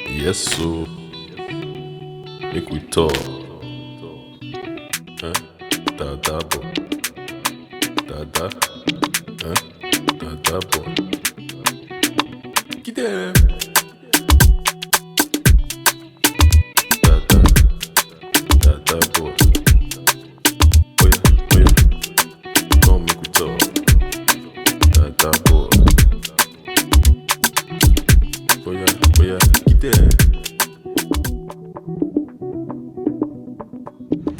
Yes, so make we talk. Huh? Dada boy. Dada. Huh? Dada boy. Get them. Dada. Dada boy. Oh yeah, oh yeah. Come make we talk. Dada boy. Oh yeah, get them.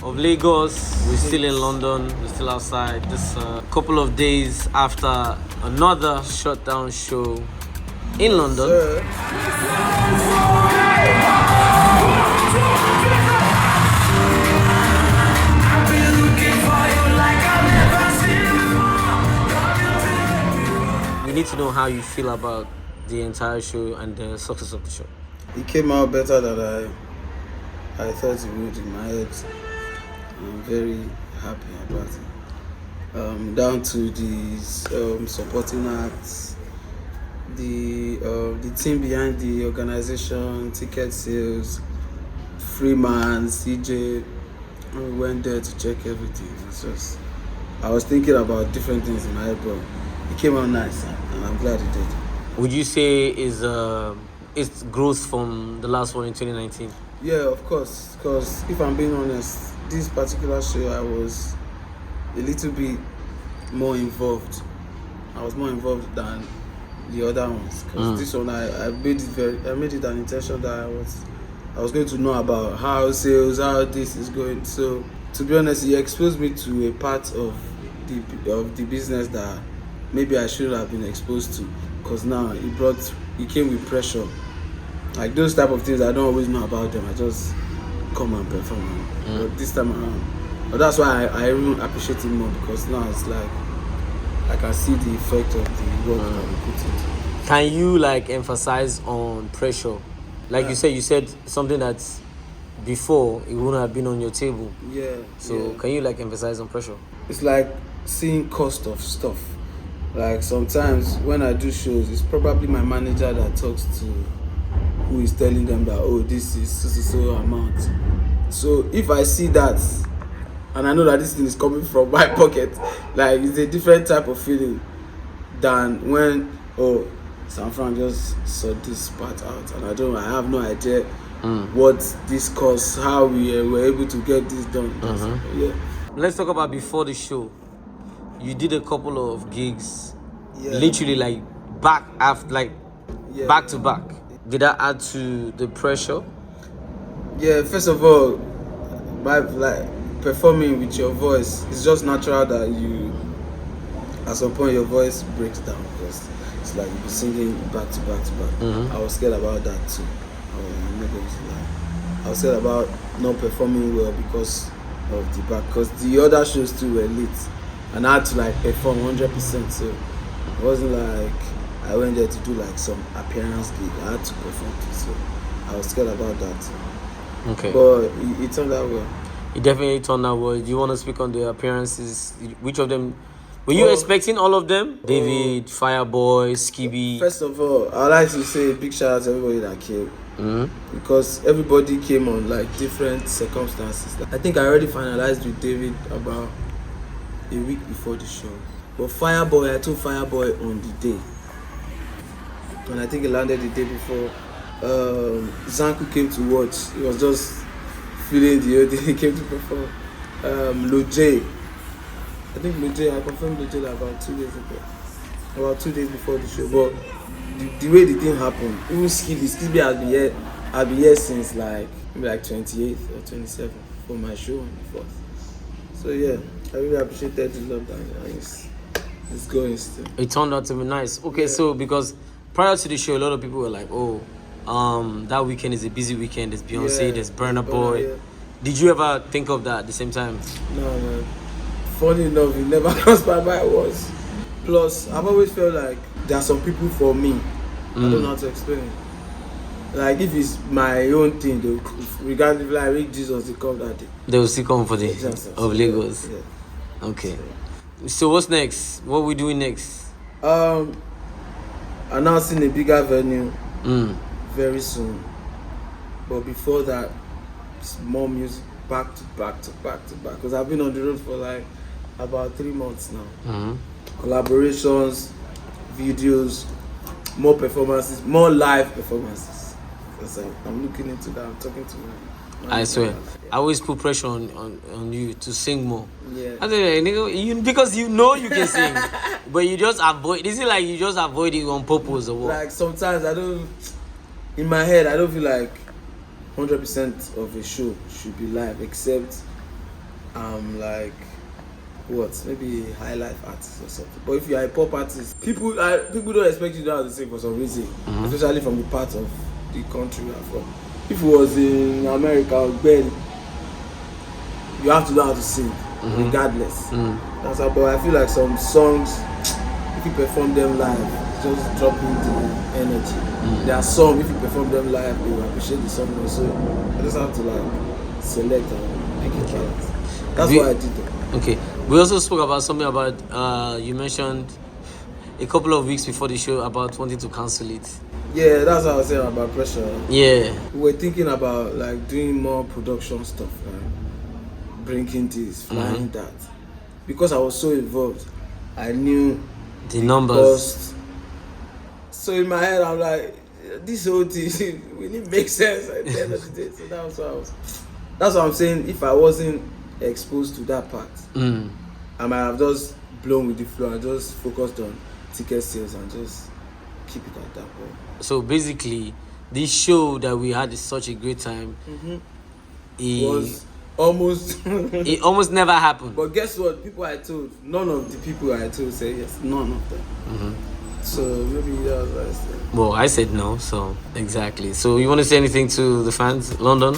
Of Lagos, we're still in London, we're still outside. This couple of days after another shutdown show in London. We need to know how you feel about the entire show and the success of the show. It came out better than I thought it would in my head. I'm very happy about it. Down to the supporting acts, the team behind the organization, ticket sales, Freeman, CJ. We went there to check everything. It's just I was thinking about different things in my head, but it came out nice, and I'm glad it did. Would you say it's growth from the last one in 2019? Yeah, of course. Because if I'm being honest, this particular show I was a little bit more involved. I was more involved than the other ones. Because this one I made it an intention that I was going to know about how sales, how this is going. So to be honest, it exposed me to a part of the business that maybe I should have been exposed to. Because now it came with pressure. Like those type of things I don't always know about them. I just come and perform. But this time around, but that's why I even appreciate it more, because now it's like I can see the effect of the work that we put into. Can you emphasize on pressure? You said something that before it wouldn't have been on your table. Yeah. So can you emphasize on pressure? It's like seeing cost of stuff. Like sometimes when I do shows, it's probably my manager that talks to who is telling them that, oh, this is so amount. So if I see that and I know that this thing is coming from my pocket, it's a different type of feeling than when San Fran just saw this part out and I have no idea what this costs, how we were able to get this done. Yeah. Let's talk about before the show. You did a couple of gigs, literally back to back. Did that add to the pressure? Yeah, first of all, by performing with your voice, it's just natural that at some point your voice breaks down, because it's like you'll be singing back to back to back. I was scared about that too. I'm not going to lie. I was scared about not performing well because of the back, because the other shows too were late, and I had to perform 100%. So it wasn't like I went there to do some appearance gig. I had to perform too, so I was scared about that. Okay. But it turned out well. It definitely turned out well. Do you want to speak on the appearances? Which of them? Were you expecting all of them? David, Fireboy, Skibby? First of all, I'd like to say a big shout out to everybody that came. Because everybody came on different circumstances. I think I already finalized with David about a week before the show. But Fireboy, I told Fireboy on the day. And I think he landed the day before. Zanku came to watch. He was just feeling the other day. He came to perform. Loj. I think Loj, I confirmed Loj about 2 days ago. About 2 days before the show. But the way the thing happened, even Skibby has been here since maybe 28th or 27th for my show on the 4th. So yeah, I really appreciated the love that it's going still. It turned out to be nice. Okay, so because prior to the show, a lot of people were like, that weekend is a busy weekend. There's Beyonce, there's Burna Boy. Yeah. Did you ever think of that at the same time? No, man. Funny enough, it never crossed my mind once. Plus, I've always felt like there are some people for me. I don't know how to explain it. If it's my own thing, regardless if Rick Jesus, they come that day. They will still come for the of Lagos. Yeah. Okay. So what's next? What are we doing next? announcing a bigger venue very soon. But before that, it's more music back to back to back to back. Because I've been on the road for like about 3 months now. Collaborations, videos, more performances, more live performances. Because I'm looking into that. I'm talking to my I swear. I always put pressure on you to sing more. Yeah. I say, nigga, because you know you can sing, but you just avoid. Is it like you just avoid it on purpose or what? Like sometimes I don't, in my head, I don't feel like 100% of a show should be live, except like what, maybe a high life artist or something. But if you are a pop artist, people don't expect you to know how to sing for some reason, especially from the part of the country you are from. If it was in America or Ben, you have to know how to sing, regardless. That's how, but I feel like some songs, if you perform them live, just dropping the energy. There are some, if you perform them live, they will appreciate the song more. So I just have to like select and pick it out. That's what I did though. Okay. We also spoke about something about you mentioned a couple of weeks before the show about wanting to cancel it. Yeah, that's what I was saying about pressure. Yeah. We were thinking about like doing more production stuff, like bringing this, flying that. Because I was so involved, I knew the numbers. Cost. So in my head, I'm like, this whole thing really makes sense at the end of the day. So that's what I'm saying. If I wasn't exposed to that part, I might have just blown with the flow and just focused on ticket sales and just keep it at that point. So basically, this show that we had is such a great time. It was almost it almost never happened. But guess what? People I told, none of the people I told said yes. None of them. So maybe that was what I said. Well, I said no, so exactly. So you want to say anything to the fans, London?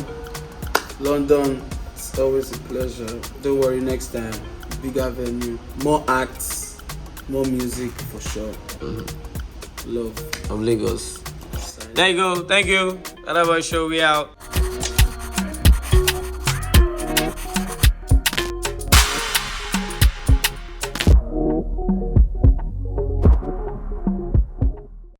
London, it's always a pleasure. Don't worry, next time, bigger venue, more acts, more music for sure. Love of Lagos. There you go. Thank you. That show. We out.